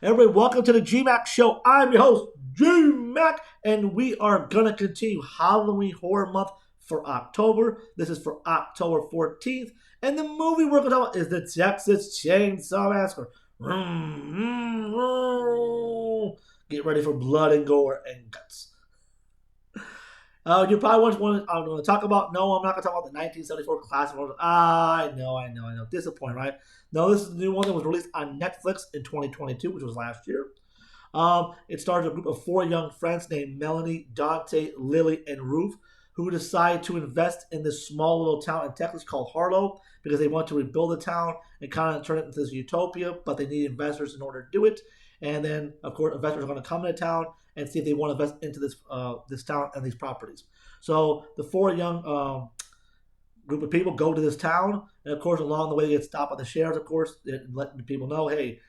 Everybody, welcome to the GMAC Show. I'm your host, GMAC, and we are going to continue Halloween Horror Month for October. This is for October 14th, and the movie we're going to talk about is the Texas Chainsaw Massacre. Get ready for blood and gore and guts. You probably want I'm going to talk about. No, I'm not going to talk about the 1974 classic. I know. Disappointing, right? No, this is the new one that was released on Netflix in 2022, which was last year. It stars a group of four young friends named Melanie, Dante, Lily, and Ruth, who decide to invest in this small little town in Texas called Harlow because they want to rebuild the town and kind of turn it into this utopia, but they need investors in order to do it. And then, of course, investors are going to come into town and see if they want to invest into this town and these properties. So the four young group of people go to this town, and of course, along the way, they get stopped by the sheriffs. Of course, letting people know, hey,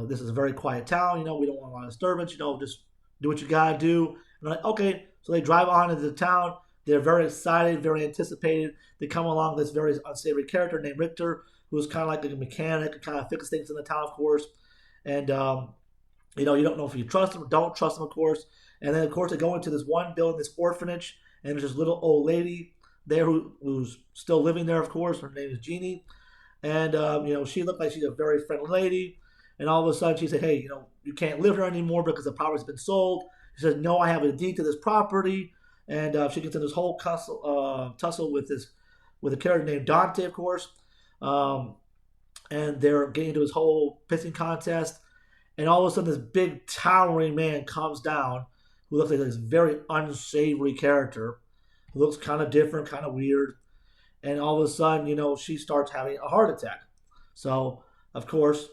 this is a very quiet town. We don't want a lot of disturbance. Just do what you gotta do. And they're like, okay. So they drive on into the town. They're very excited, very anticipated. They come along this very unsavory character named Richter, who's kind of like a mechanic, and kind of fixes things in the town, of course. And you don't know if you trust him or don't trust him, of course. And then, of course, they go into this one building, this orphanage, and there's this little old lady there who's still living there, of course. Her name is Jeannie. And, she looked like she's a very friendly lady. And all of a sudden, she said, hey, you can't live here anymore because the property's been sold. She says, no, I have a deed to this property. And she gets in this whole tussle with a character named Dante, of course. And they're getting into this whole pissing contest. And all of a sudden, this big towering man comes down who looks like this very unsavory character, who looks kind of different, kind of weird. And all of a sudden, she starts having a heart attack. So, of course,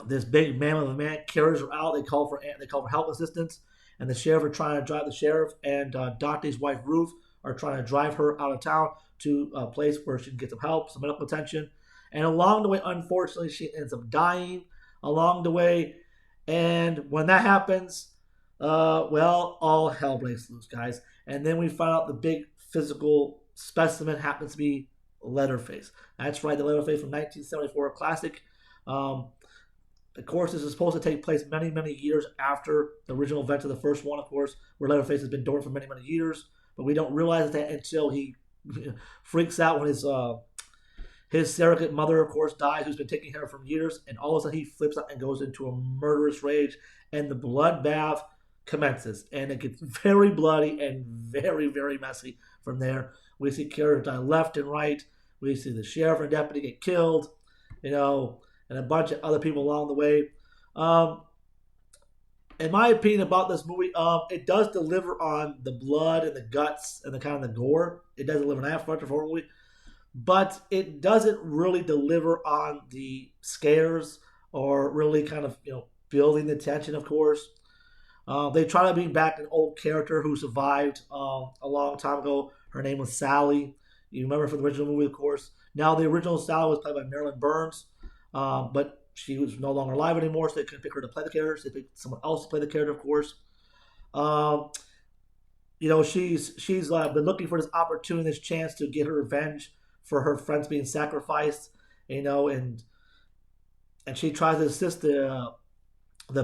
this big man with a man carries her out. They call for help assistance, and the sheriff and Dante's wife Ruth are trying to drive her out of town to a place where she can get some help, some medical attention. And along the way, unfortunately, she ends up dying along the way. And when that happens, all hell breaks loose, guys. And then we find out the big physical specimen happens to be Leatherface. That's right, the Leatherface from 1974 classic. Of course, this is supposed to take place many, many years after the original events of the first one, of course, where Leatherface has been dormant for many, many years. But we don't realize that until he freaks out when his surrogate mother, of course, dies, who's been taking care of her for years. And all of a sudden, he flips out and goes into a murderous rage. And the bloodbath commences. And it gets very bloody and very, very messy from there. We see characters die left and right. We see the sheriff and deputy get killed, and a bunch of other people along the way. In my opinion about this movie, it does deliver on the blood and the guts and the kind of the gore. It does deliver an aspect of horror movie, but it doesn't really deliver on the scares or really kind of building the tension. Of course, they try to bring back an old character who survived a long time ago. Her name was Sally. You remember from the original movie, of course. Now the original Sally was played by Marilyn Burns. But she was no longer alive anymore, so they couldn't pick her to play the character. So they picked someone else to play the character, of course. She's been looking for this opportunity, this chance to get her revenge for her friends being sacrificed, and she tries to assist the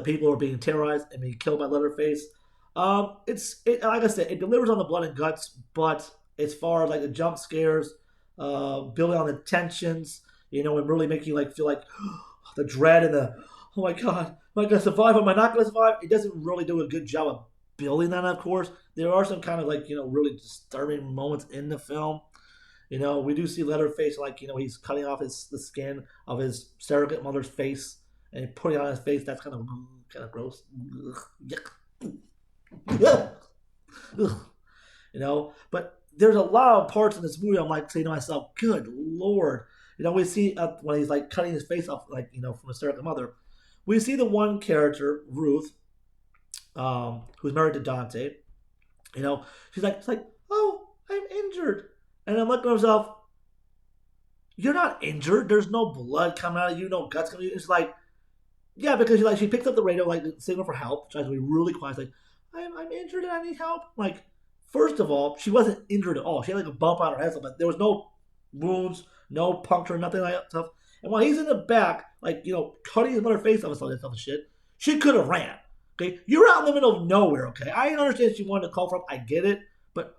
people who are being terrorized and being killed by Leatherface. Like I said, it delivers on the blood and guts, but as far as like the jump scares, building on the tensions, and really make you feel like the dread and the, oh my god, am I going to survive? Am I not going to survive? It doesn't really do a good job of building that, of course. There are some kind of really disturbing moments in the film. We do see Leatherface, he's cutting off the skin of his surrogate mother's face and putting it on his face. That's kind of gross. But there's a lot of parts in this movie I'm saying to myself, good lord. We see when he's cutting his face off, from his surrogate mother. We see the one character, Ruth, who's married to Dante. She's like, oh, I'm injured. And I'm looking at myself, you're not injured. There's no blood coming out of you, no guts coming out of you. It's like, yeah, because she picks up the radio, signal for help, tries to be really quiet. It's like, I'm injured and I need help. First of all, she wasn't injured at all. She had a bump on her head, but there was no wounds, no puncture, nothing like that stuff. And while he's in the back, cutting his mother's face off and stuff and shit, She could have ran. Okay, you're out in the middle of nowhere. Okay, I understand she wanted to call for help. I get it, but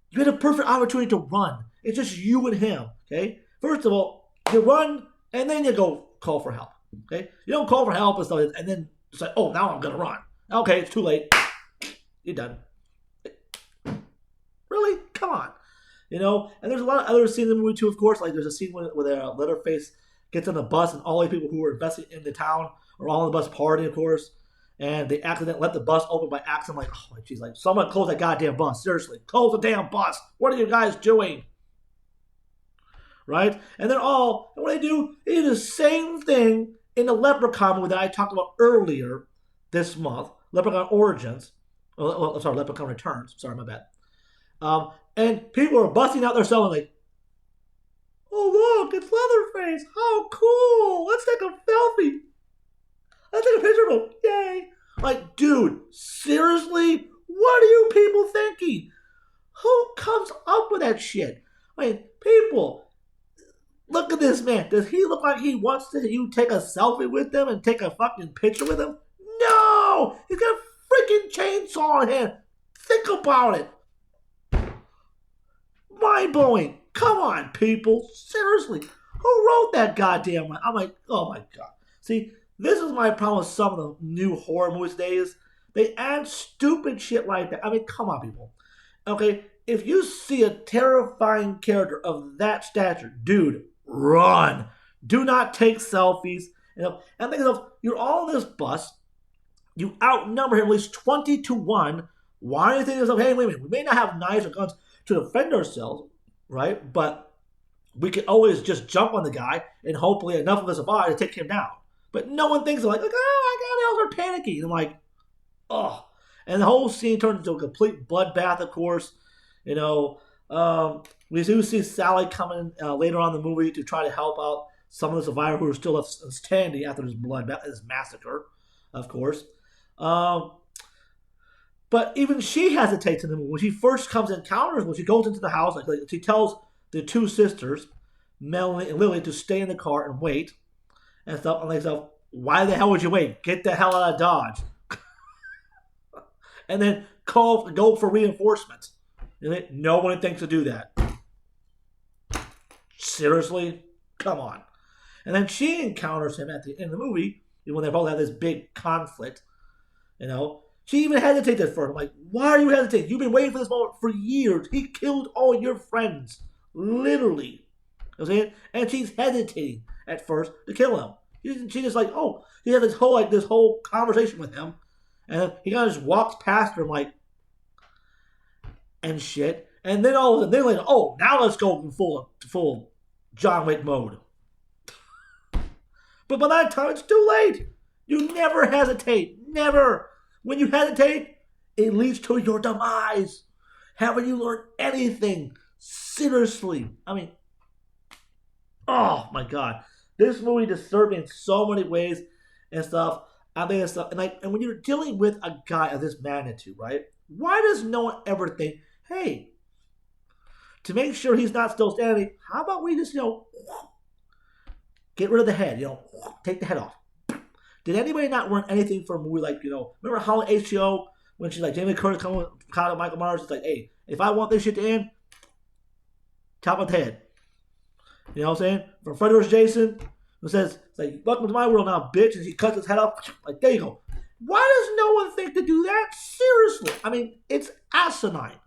you had a perfect opportunity to run. It's just you and him. Okay, first of all, you run and then you go call for help. Okay, you don't call for help and stuff, and then say, "Oh, now I'm gonna run." Okay, it's too late. You're done. Really? Come on. And there's a lot of other scenes in the movie too, of course. Like there's a scene where Leatherface gets on the bus and all the people who were investing in the town are all on the bus partying, of course. And they accidentally let the bus open by accident. Like, oh, geez, like someone close that goddamn bus. Seriously, close the damn bus. What are you guys doing? Right? And what they do the same thing in the Leprechaun movie that I talked about earlier this month. Leprechaun Origins. Sorry, Leprechaun Returns. Sorry, my bad. And people are busting out their cell and like, oh look, it's Leatherface. How cool. Let's take a selfie. Let's take a picture of him. Yay. Like, dude, seriously? What are you people thinking? Who comes up with that shit? I mean, people, look at this man. Does he look like he wants you take a selfie with him and take a fucking picture with him? No! He's got a freaking chainsaw in hand. Think about it. Mind-blowing. Come on, people. Seriously. Who wrote that goddamn one? I'm like, oh my God. See, this is my problem with some of the new horror movies days. They add stupid shit like that. I mean, come on, people. Okay, if you see a terrifying character of that stature, dude, run. Do not take selfies. And think of, you're all on this bus. You outnumber him at least 20-1. Why do you think there's hey, wait a minute, we may not have knives or guns to defend ourselves, right? But we can always just jump on the guy and hopefully enough of us survive to take him down. But no one thinks like, oh my God, they all are panicking. I'm like, oh. And the whole scene turns into a complete bloodbath, of course. We do see Sally coming later on in the movie to try to help out some of the survivors who are still standing after this bloodbath, this massacre, of course. But even she hesitates in the movie. When she first comes and encounters, when she goes into the house, like she tells the two sisters, Melanie and Lily, to stay in the car and wait. And stuff, and like stuff. Why the hell would you wait? Get the hell out of Dodge. And then go for reinforcements. No one thinks to do that. Seriously? Come on. And then she encounters him at the end of the movie, when they both have this big conflict. She even hesitates at first. I'm like, why are you hesitating? You've been waiting for this moment for years. He killed all your friends. Literally. You know what I'm saying? And she's hesitating at first to kill him. She just like, oh, he had this whole conversation with him, and he kind of just walks past her, like, and shit. And then all of a sudden, they're like, oh, now let's go full John Wick mode. But by that time, it's too late. You never hesitate, never. When you hesitate, it leads to your demise. Haven't you learned anything? Seriously, I mean, oh my God. This movie disturbed me in so many ways and stuff. I think it's stuff. And when you're dealing with a guy of this magnitude, right? Why does no one ever think, hey, to make sure he's not still standing, how about we just, get rid of the head, take the head off. Did anybody not learn anything from a movie like, remember how HBO, when she's like, Jamie Curtis coming with Michael Myers, it's like, hey, if I want this shit to end, chop off the head. You know what I'm saying? From Freddy vs. Jason, who says, it's like, welcome to my world now, bitch, and he cuts his head off. Like, there you go. Why does no one think to do that? Seriously. I mean, it's asinine.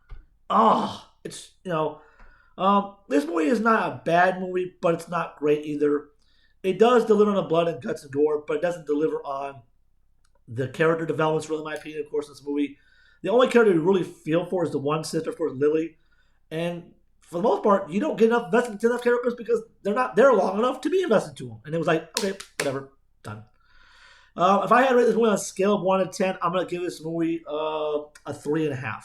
It's, this movie is not a bad movie, but it's not great either. It does deliver on the blood and guts and gore, but it doesn't deliver on the character developments, really, in my opinion, of course, in this movie. The only character you really feel for is the one sister, of course, Lily. And for the most part, you don't get enough invested into enough characters because they're not there long enough to be invested to them. And it was like, okay, whatever, done. If I had to rate this movie on a scale of 1 to 10, I'm going to give this movie a 3.5.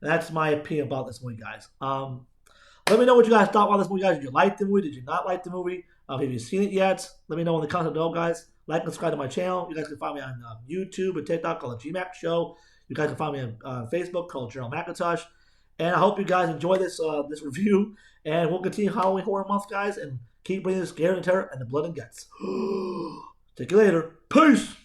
That's my opinion about this movie, guys. Let me know what you guys thought about this movie, guys. Did you like the movie? Did you not like the movie? Have you seen it yet? Let me know in the comments below, guys. Like and subscribe to my channel. You guys can find me on YouTube and TikTok called The GMAC Show. You guys can find me on Facebook called Gerald McIntosh. And I hope you guys enjoy this review. And we'll continue Halloween Horror Month, guys, and keep bringing the scare and terror and the blood and guts. Take you later. Peace!